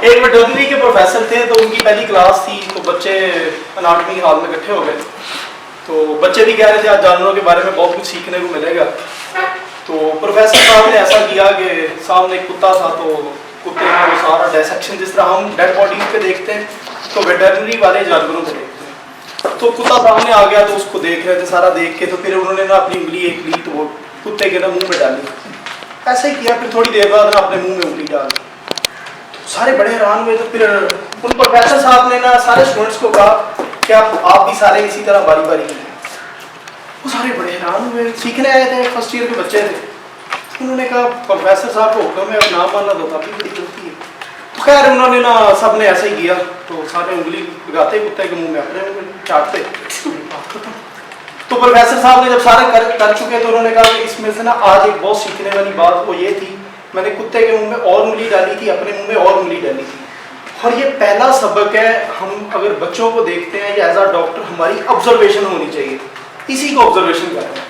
ایک ویٹرنری کے پروفیسر تھے تو ان کی پہلی کلاس تھی تو بچے اناٹمی ہال میں اکٹھے ہو گئے تو بچے بھی کہہ رہے تھے آج جانوروں کے بارے میں بہت کچھ سیکھنے کو ملے گا. تو پروفیسر صاحب نے ایسا کیا کہ سامنے ایک کتا تھا تو کتے کا وہ سارا ڈائسیکشن جس طرح ہم ڈیڈ باڈیز پہ دیکھتے ہیں تو ویٹرنری والے جانوروں پہ دیکھتے ہیں. تو کتا سامنے آ گیا تو اس کو دیکھ رہے تھے سارا دیکھ کے تو پھر انہوں نے نا اپنی انگلی ایک لی تو وہ کتے کے نا منہ میں ڈالی. ایسا ہی کیا پھر تھوڑی دیر بعد نا اپنے منہ میں انگلی ڈال دی. سارے بڑے حیران ہوئے تو پھر ان پروفیسر صاحب نے نا سارے اسٹوڈنٹس کو کہا کہ آپ بھی سارے اسی طرح باری باری کریں. وہ سارے بڑے حیران ہوئے, سیکھنے آئے تھے, فرسٹ ایئر کے بچے تھے. انہوں نے کہا پروفیسر صاحب کو حکم ہے, اب نام ماننا تو کافی بڑی غلطی ہے. تو خیر انہوں نے نا سب نے ایسا ہی کیا تو سارے انگلی لگاتے کتے کے منہ میں اپنے منہ میں چاٹتے. تو پروفیسر صاحب نے جب سارے کر چکے تو انہوں نے کہا کہ اس میں سے نا آج ایک بہت سیکھنے والی بات وہ یہ تھی, میں نے کتے کے منہ میں اور انگلی ڈالی تھی, اپنے منہ میں اور انگلی ڈالی تھی. اور یہ پہلا سبق ہے, ہم اگر بچوں کو دیکھتے ہیں یا ایز اے ڈاکٹر ہماری آبزرویشن ہونی چاہیے, اسی کو آبزرویشن کریں.